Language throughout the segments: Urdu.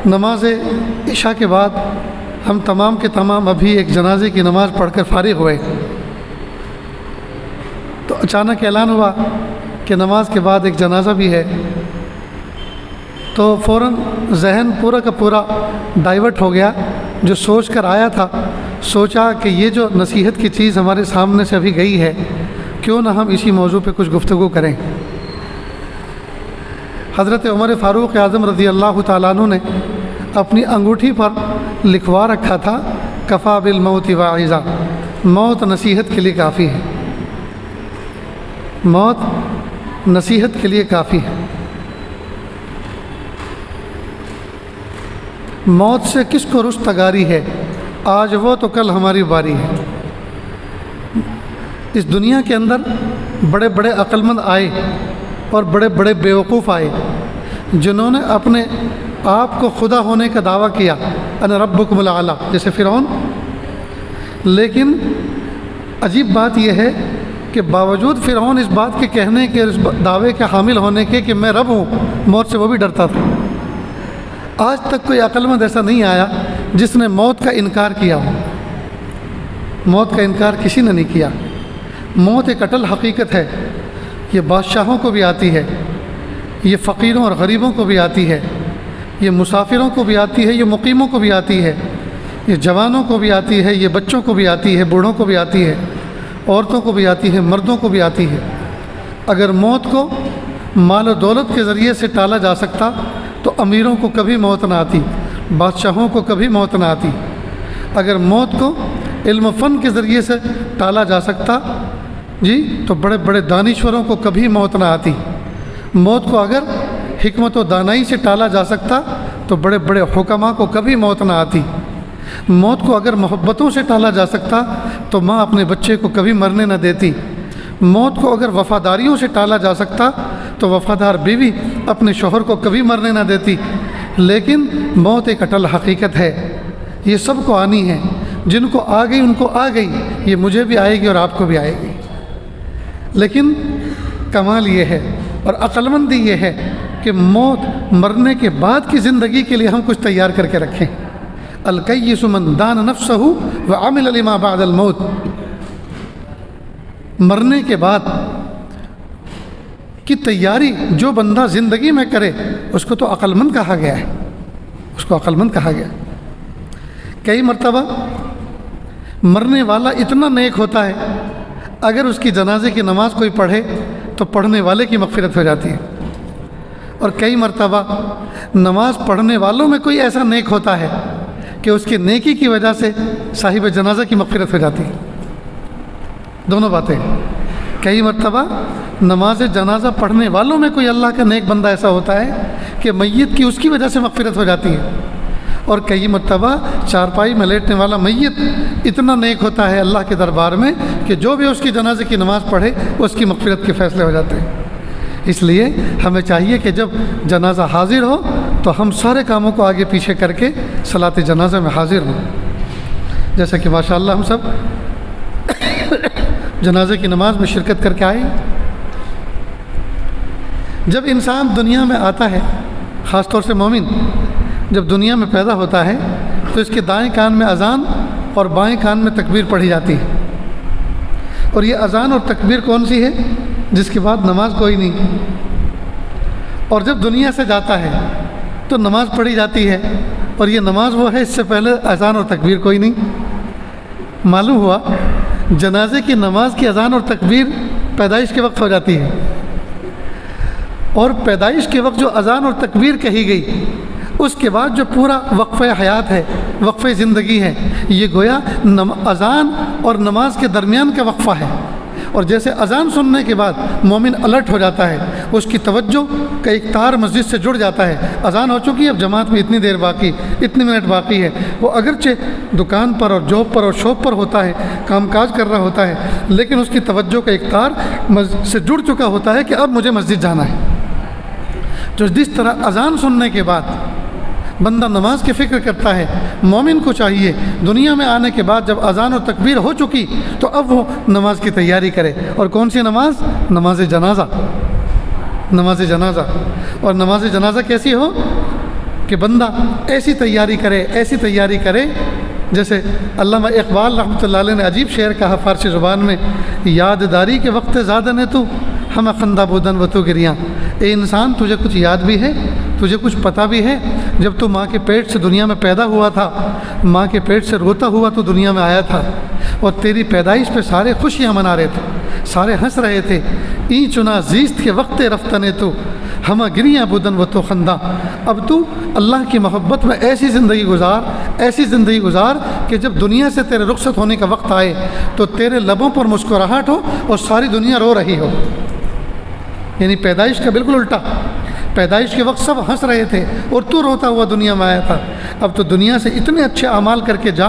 نماز عشاء کے بعد ہم تمام کے تمام ابھی ایک جنازے کی نماز پڑھ کر فارغ ہوئے تو اچانک اعلان ہوا کہ نماز کے بعد ایک جنازہ بھی ہے، تو فوراً ذہن پورا کا پورا ڈائیورٹ ہو گیا۔ جو سوچ کر آیا تھا، سوچا کہ یہ جو نصیحت کی چیز ہمارے سامنے سے ابھی گئی ہے، کیوں نہ ہم اسی موضوع پہ کچھ گفتگو کریں۔ حضرت عمر فاروق اعظم رضی اللہ تعالیٰ عنہ نے اپنی انگوٹھی پر لکھوا رکھا تھا، کفا بالموت واعظا، موت نصیحت کے لیے کافی ہے، موت نصیحت کے لیے کافی ہے۔ موت سے کس کو رستگاری ہے، آج وہ تو کل ہماری باری ہے۔ اس دنیا کے اندر بڑے بڑے عقل مند آئے اور بڑے بڑے بیوقوف آئے، جنہوں نے اپنے آپ کو خدا ہونے کا دعویٰ کیا، انا ربکم الاعلی، جیسے فرعون۔ لیکن عجیب بات یہ ہے کہ باوجود فرعون اس بات کے کہنے کے، اس دعوے کے حامل ہونے کے کہ میں رب ہوں، موت سے وہ بھی ڈرتا تھا۔ آج تک کوئی عقل مند ایسا نہیں آیا جس نے موت کا انکار کیا ہو۔ موت کا انکار کسی نے نہیں کیا۔ موت ایک اٹل حقیقت ہے، یہ بادشاہوں کو بھی آتی ہے، یہ فقیروں اور غریبوں کو بھی آتی ہے، یہ مسافروں کو بھی آتی ہے، یہ مقیموں کو بھی آتی ہے، یہ جوانوں کو بھی آتی ہے، یہ بچوں کو بھی آتی ہے، بوڑھوں کو بھی آتی ہے، عورتوں کو بھی آتی ہے، مردوں کو بھی آتی ہے۔ اگر موت کو مال و دولت کے ذریعے سے ٹالا جا سکتا تو امیروں کو کبھی موت نہ آتی، بادشاہوں کو کبھی موت نہ آتی۔ اگر موت کو علم و فن کے ذریعے سے ٹالا جا سکتا تو بڑے بڑے دانشوروں کو کبھی موت نہ آتی۔ موت کو اگر حکمت و دانائی سے ٹالا جا سکتا تو بڑے بڑے حکماء کو کبھی موت نہ آتی۔ موت کو اگر محبتوں سے ٹالا جا سکتا تو ماں اپنے بچے کو کبھی مرنے نہ دیتی۔ موت کو اگر وفاداریوں سے ٹالا جا سکتا تو وفادار بیوی اپنے شوہر کو کبھی مرنے نہ دیتی۔ لیکن موت ایک اٹل حقیقت ہے، یہ سب کو آنی ہے، جن کو آ گئی ان کو آ گئی، یہ مجھے بھی آئے گی اور آپ کو بھی آئے گی۔ لیکن کمال یہ ہے اور عقل مندی یہ ہے کہ موت مرنے کے بعد کی زندگی کے لیے ہم کچھ تیار کر کے رکھیں۔ الکیس من دان نفسہ وعمل لما بعد الموت، مرنے کے بعد کی تیاری جو بندہ زندگی میں کرے اس کو تو عقل مند کہا گیا ہے، اس کو عقل مند کہا گیا۔ کئی مرتبہ مرنے والا اتنا نیک ہوتا ہے، اگر اس کی جنازے کی نماز کوئی پڑھے تو پڑھنے والے کی مغفرت ہو جاتی ہے، اور کئی مرتبہ نماز پڑھنے والوں میں کوئی ایسا نیک ہوتا ہے کہ اس کی نیکی کی وجہ سے صاحب جنازہ کی مغفرت ہو جاتی ہے۔ دونوں باتیں، کئی مرتبہ نماز جنازہ پڑھنے والوں میں کوئی اللہ کا نیک بندہ ایسا ہوتا ہے کہ میت کی اس کی وجہ سے مغفرت ہو جاتی ہے، اور کئی مرتبہ چارپائی میں لیٹنے والا میت اتنا نیک ہوتا ہے اللہ کے دربار میں کہ جو بھی اس کی جنازے کی نماز پڑھے اس کی مغفرت کے فیصلے ہو جاتے ہیں۔ اس لیے ہمیں چاہیے کہ جب جنازہ حاضر ہو تو ہم سارے کاموں کو آگے پیچھے کر کے صلاۃ جنازہ میں حاضر ہوں، جیسا کہ ماشاءاللہ ہم سب جنازے کی نماز میں شرکت کر کے آئے۔ جب انسان دنیا میں آتا ہے، خاص طور سے مومن جب دنیا میں پیدا ہوتا ہے تو اس کے دائیں کان میں اذان اور بائیں کان میں تکبیر پڑھی جاتی ہے، اور یہ اذان اور تکبیر کون سی ہے؟ جس کے بعد نماز کوئی نہیں، اور جب دنیا سے جاتا ہے تو نماز پڑھی جاتی ہے، اور یہ نماز وہ ہے اس سے پہلے اذان اور تکبیر کوئی نہیں۔ معلوم ہوا جنازے کی نماز کی اذان اور تکبیر پیدائش کے وقت ہو جاتی ہے، اور پیدائش کے وقت جو اذان اور تکبیر کہی گئی اس کے بعد جو پورا وقفہ حیات ہے، وقفہ زندگی ہے، یہ گویا اذان اور نماز کے درمیان کا وقفہ ہے۔ اور جیسے اذان سننے کے بعد مومن الرٹ ہو جاتا ہے، اس کی توجہ کا ایک تار مسجد سے جڑ جاتا ہے، اذان ہو چکی ہے، اب جماعت میں اتنی دیر باقی، اتنے منٹ باقی ہے، وہ اگرچہ دکان پر اور جاب پر اور شاپ پر ہوتا ہے، کام کاج کر رہا ہوتا ہے، لیکن اس کی توجہ کا ایک تار مسجد سے جڑ چکا ہوتا ہے کہ اب مجھے مسجد جانا ہے۔ تو جس طرح اذان سننے کے بعد بندہ نماز کی فکر کرتا ہے، مومن کو چاہیے دنیا میں آنے کے بعد جب اذان اور تکبیر ہو چکی تو اب وہ نماز کی تیاری کرے۔ اور کون سی نماز؟ نماز جنازہ۔ نماز جنازہ، اور نماز جنازہ کیسی ہو؟ کہ بندہ ایسی تیاری کرے جیسے علامہ اقبال رحمۃ اللہ علیہ نے عجیب شعر کہا فارسی زبان میں، یادداری کے وقت زیادہ نے تو ہم خندہ بودن و تو گریاں۔ اے انسان، تجھے کچھ یاد بھی ہے، تجھے کچھ پتہ بھی ہے، جب تو ماں کے پیٹ سے دنیا میں پیدا ہوا تھا، ماں کے پیٹ سے روتا ہوا تو دنیا میں آیا تھا، اور تیری پیدائش پہ سارے خوشیاں منا رہے تھے، سارے ہنس رہے تھے۔ این چنا زیست کے وقت رفتنے تو ہمہ گریاں بودن و تو خندہ۔ اب تو اللہ کی محبت میں ایسی زندگی گزار کہ جب دنیا سے تیرے رخصت ہونے کا وقت آئے تو تیرے لبوں پر مسکراہٹ ہو اور ساری دنیا رو رہی ہو۔ یعنی پیدائش کا بالکل الٹا، پیدائش کے وقت سب ہنس رہے تھے اور تو روتا ہوا دنیا میں آیا تھا۔ اب تو دنیا سے اتنے اچھے اعمال کر کے جا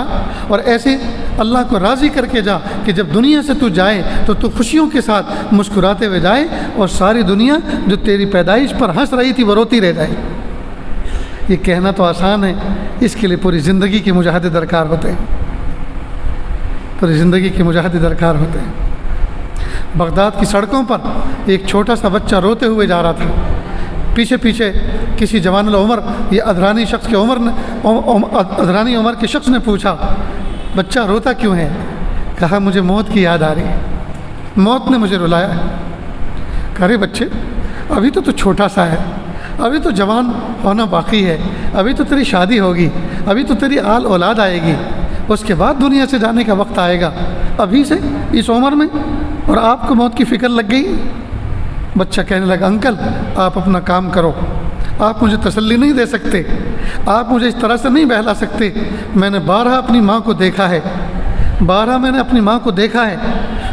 اور ایسے اللہ کو راضی کر کے جا کہ جب دنیا سے تو جائے تو تو خوشیوں کے ساتھ مسکراتے ہوئے جائے اور ساری دنیا جو تیری پیدائش پر ہنس رہی تھی وہ روتی رہ جائے۔ یہ کہنا تو آسان ہے، اس کے لیے پوری زندگی کے مجاہدے درکار ہوتے ہیں، پوری زندگی کے مجاہدے درکار ہوتے ہیں۔ بغداد کی سڑکوں پر ایک چھوٹا سا بچہ روتے ہوئے جا رہا تھا، پیچھے پیچھے کسی جوان العمر یا ادرانی عمر کے شخص نے پوچھا، بچہ روتا کیوں ہے؟ کہا مجھے موت کی یاد آ رہی ہے، موت نے مجھے رلایا ہے۔ کہا رے بچے، ابھی تو چھوٹا سا ہے، ابھی تو جوان ہونا باقی ہے، ابھی تو تیری شادی ہوگی، ابھی تو تیری آل اولاد آئے گی، اس کے بعد دنیا سے جانے کا وقت آئے گا، ابھی سے اس عمر میں اور آپ کو موت کی فکر لگ گئی۔ بچہ کہنے لگا انکل آپ اپنا کام کرو، آپ مجھے تسلی نہیں دے سکتے، آپ مجھے اس طرح سے نہیں بہلا سکتے۔ میں نے بارہا اپنی ماں کو دیکھا ہے، بارہا میں نے اپنی ماں کو دیکھا ہے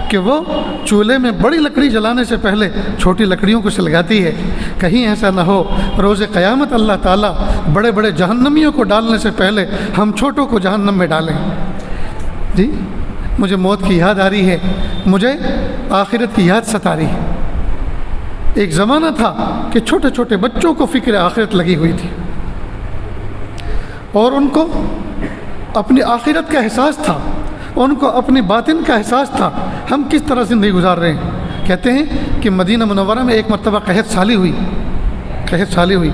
کہ وہ چولہے میں بڑی لکڑی جلانے سے پہلے چھوٹی لکڑیوں کو سلگاتی ہے۔ کہیں ایسا نہ ہو روز قیامت اللہ تعالیٰ بڑے بڑے جہنمیوں کو ڈالنے سے پہلے ہم چھوٹوں کو جہنم میں ڈالیں۔ جی مجھے موت کی یاد آ رہی ہے، مجھے آخرت کی یاد ستا رہی ہے۔ ایک زمانہ تھا کہ چھوٹے چھوٹے بچوں کو فکر آخرت لگی ہوئی تھی اور ان کو اپنی آخرت کا احساس تھا، ان کو اپنی باطن کا احساس تھا، ہم کس طرح زندگی گزار رہے ہیں۔ کہتے ہیں کہ مدینہ منورہ میں ایک مرتبہ قحط سالی ہوئی،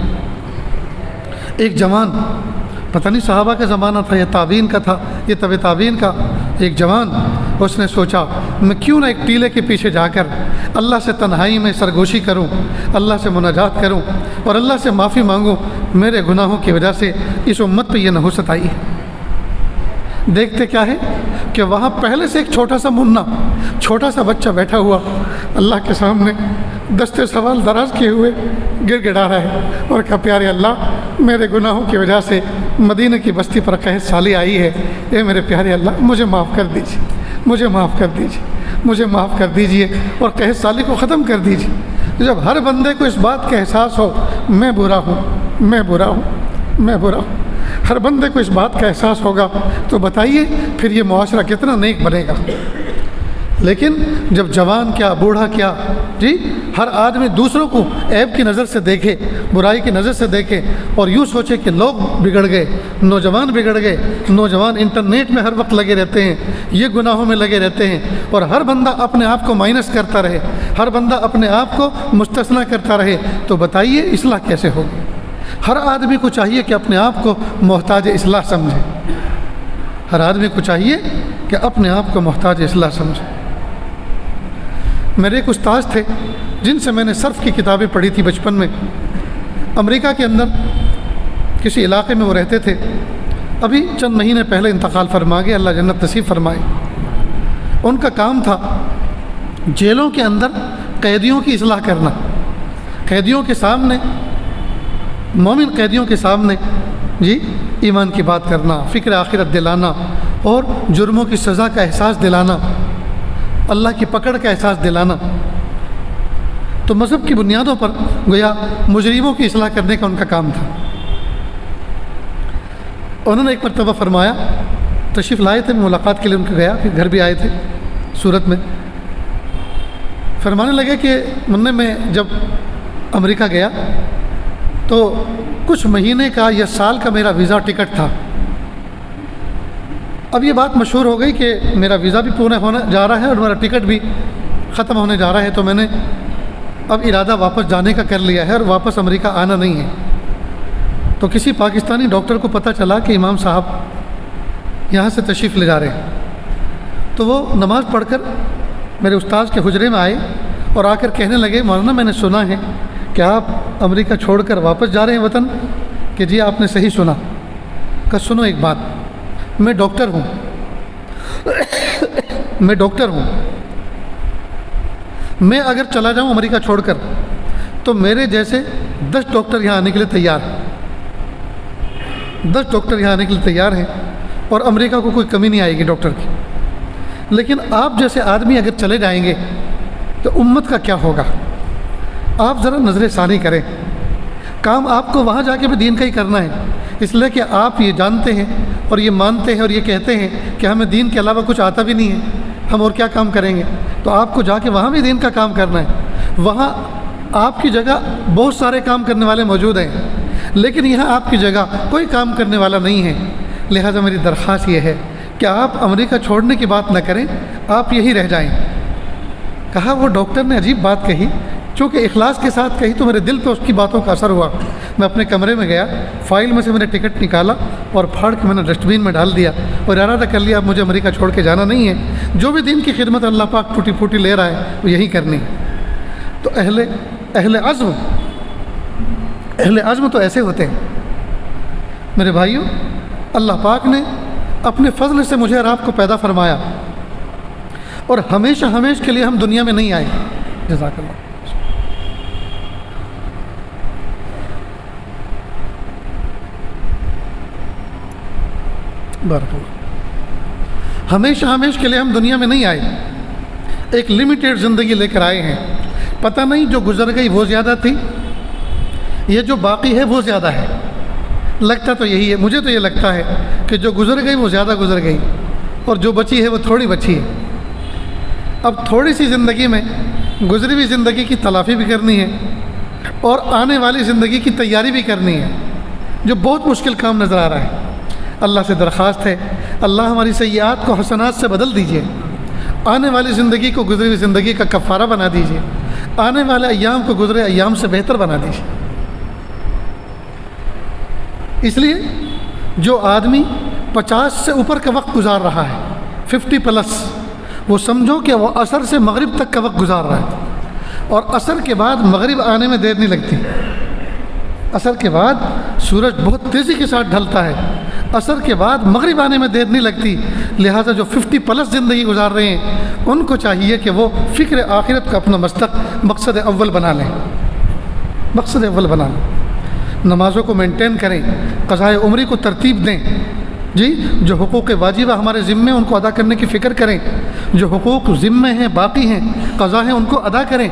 ایک جوان، پتہ نہیں صحابہ کا زمانہ تھا یا تابعین کا تھا، یہ طب تابعین کا ایک جوان، اس نے سوچا میں کیوں نہ ایک ٹیلے کے پیچھے جا کر اللہ سے تنہائی میں سرگوشی کروں، اللہ سے مناجات کروں اور اللہ سے معافی مانگوں، میرے گناہوں کی وجہ سے اس امت پہ یہ نحوست آئی ہے۔ دیکھتے کیا ہے کہ وہاں پہلے سے ایک چھوٹا سا منا، چھوٹا سا بچہ بیٹھا ہوا اللہ کے سامنے دستے سوال دراز کیے ہوئے گر گڑا رہا ہے اور کہا پیارے اللہ میرے گناہوں کی وجہ سے مدینہ کی بستی پر قحط سالی آئی ہے، اے میرے پیارے اللہ مجھے معاف کر دیجیے، مجھے معاف کر دیجیے، مجھے معاف کر دیجیے اور قحط سالی کو ختم کر دیجیے۔ جب ہر بندے کو اس بات کا احساس ہو میں برا ہوں، میں برا ہوں، میں برا ہوں، ہر بندے کو اس بات کا احساس ہوگا تو بتائیے پھر یہ معاشرہ کتنا نیک بنے گا۔ لیکن جب جوان کیا بوڑھا کیا، جی ہر آدمی دوسروں کو عیب کی نظر سے دیکھے، برائی کی نظر سے دیکھے اور یوں سوچے کہ لوگ بگڑ گئے، نوجوان بگڑ گئے، نوجوان انٹرنیٹ میں ہر وقت لگے رہتے ہیں، یہ گناہوں میں لگے رہتے ہیں اور ہر بندہ اپنے آپ کو مائنس کرتا رہے، ہر بندہ اپنے آپ کو مستثنیٰ کرتا رہے، تو بتائیے اصلاح کیسے ہوگی؟ ہر آدمی کو چاہیے کہ اپنے آپ کو محتاج اصلاح سمجھے، ہر آدمی کو چاہیے کہ اپنے آپ کو محتاج اصلاح سمجھے۔ میرے ایک استاذ تھے جن سے میں نے صرف کی کتابیں پڑھی تھی بچپن میں، امریکہ کے اندر کسی علاقے میں وہ رہتے تھے، ابھی چند مہینے پہلے انتقال فرما گئے، اللہ جنت نصیب فرمائے۔ ان کا کام تھا جیلوں کے اندر قیدیوں کی اصلاح کرنا، قیدیوں کے سامنے، مومن قیدیوں کے سامنے جی ایمان کی بات کرنا، فکر آخرت دلانا اور جرموں کی سزا کا احساس دلانا، اللہ کی پکڑ کا احساس دلانا۔ تو مذہب کی بنیادوں پر گویا مجرموں کی اصلاح کرنے کا ان کا کام تھا۔ انہوں نے ایک مرتبہ فرمایا، تشریف لائے تھے، میں ملاقات کے لیے ان کے گیا، پھر گھر بھی آئے تھے صورت میں، فرمانے لگے کہ منع میں جب امریکہ گیا تو کچھ مہینے کا یا سال کا میرا ویزا ٹکٹ تھا۔ اب یہ بات مشہور ہو گئی کہ میرا ویزا بھی پورا ہونے جا رہا ہے اور میرا ٹکٹ بھی ختم ہونے جا رہا ہے، تو میں نے اب ارادہ واپس جانے کا کر لیا ہے اور واپس امریکہ آنا نہیں ہے۔ تو کسی پاکستانی ڈاکٹر کو پتہ چلا کہ امام صاحب یہاں سے تشریف لے جا رہے ہیں، تو وہ نماز پڑھ کر میرے استاذ کے حجرے میں آئے اور آ کر کہنے لگے مولانا میں نے سنا ہے کہ آپ امریکہ چھوڑ کر واپس جا رہے ہیں وطن؟ کہ جی آپ نے صحیح سنا۔ کہ سنو ایک بات، میں ڈاکٹر ہوں میں ڈاکٹر ہوں، میں اگر چلا جاؤں امریکہ چھوڑ کر تو میرے جیسے 10 ڈاکٹر یہاں آنے کے لیے تیار ہیں، 10 ڈاکٹر یہاں آنے کے لیے تیار ہیں، اور امریکہ کو کوئی کمی نہیں آئے گی ڈاکٹر کی۔ لیکن آپ جیسے آدمی اگر چلے جائیں گے تو امت کا کیا ہوگا؟ آپ ذرا نظر ثانی کریں، کام آپ کو وہاں جا کے بھی دین کا ہی کرنا ہے، اس لیے کہ آپ یہ جانتے ہیں اور یہ مانتے ہیں اور یہ کہتے ہیں کہ ہمیں دین کے علاوہ کچھ آتا بھی نہیں ہے، ہم اور کیا کام کریں گے؟ تو آپ کو جا کے وہاں بھی دین کا کام کرنا ہے۔ وہاں آپ کی جگہ بہت سارے کام کرنے والے موجود ہیں، لیکن یہاں آپ کی جگہ کوئی کام کرنے والا نہیں ہے۔ لہٰذا میری درخواست یہ ہے کہ آپ امریکہ چھوڑنے کی بات نہ کریں، آپ یہی رہ جائیں۔ کہا وہ ڈاکٹر نے عجیب بات کہی، چونکہ اخلاص کے ساتھ کہی تو میرے دل پہ اس کی باتوں کا اثر ہوا۔ میں اپنے کمرے میں گیا، فائل میں سے میں نے ٹکٹ نکالا اور پھاڑ کے میں نے ڈسٹ بین میں ڈال دیا اور ارادہ کر لیا اب مجھے امریکہ چھوڑ کے جانا نہیں ہے، جو بھی دین کی خدمت اللہ پاک ٹوٹی پھوٹی لے رہا ہے وہ یہی کرنی ہے۔ تو اہل عزم تو ایسے ہوتے ہیں میرے بھائیوں۔ اللہ پاک نے اپنے فضل سے مجھے اور آپ کو پیدا فرمایا، اور ہمیشہ کے لیے ہم دنیا میں نہیں آئے۔ جزاک اللہ۔ بارک اللہ۔ ہمیشہ کے لیے ہم دنیا میں نہیں آئے، ایک لمیٹیڈ زندگی لے کر آئے ہیں۔ پتہ نہیں جو گزر گئی وہ زیادہ تھی، یہ جو باقی ہے وہ زیادہ ہے۔ لگتا تو یہی ہے، مجھے تو یہ لگتا ہے کہ جو گزر گئی وہ زیادہ گزر گئی، اور جو بچی ہے وہ تھوڑی بچی ہے۔ اب تھوڑی سی زندگی میں گزری ہوئی زندگی کی تلافی بھی کرنی ہے اور آنے والی زندگی کی تیاری بھی کرنی ہے، جو بہت مشکل کام نظر آ رہا ہے۔ اللہ سے درخواست ہے اللہ ہماری سیئات کو حسنات سے بدل دیجیے، آنے والی زندگی کو گزری ہوئی زندگی کا کفارہ بنا دیجیے، آنے والے ایام کو گزرے ایام سے بہتر بنا دیجیے۔ اس لیے جو آدمی 50 سے اوپر کا وقت گزار رہا ہے، 50+، وہ سمجھو کہ وہ عصر سے مغرب تک کا وقت گزار رہا ہے، اور عصر کے بعد مغرب آنے میں دیر نہیں لگتی۔ عصر کے بعد سورج بہت تیزی کے ساتھ ڈھلتا ہے، عصر کے بعد مغرب آنے میں دیر نہیں لگتی۔ لہٰذا جو 50+ زندگی گزار رہے ہیں ان کو چاہیے کہ وہ فکر آخرت کا اپنا مقصد اول بنا لیں، مقصد اول بنا لیں۔ نمازوں کو مینٹین کریں، قضائے عمری کو ترتیب دیں، جی جو حقوق واجبہ ہمارے ذمے ان کو ادا کرنے کی فکر کریں، جو حقوق ذمے ہیں باقی ہیں قضا ہیں ان کو ادا کریں۔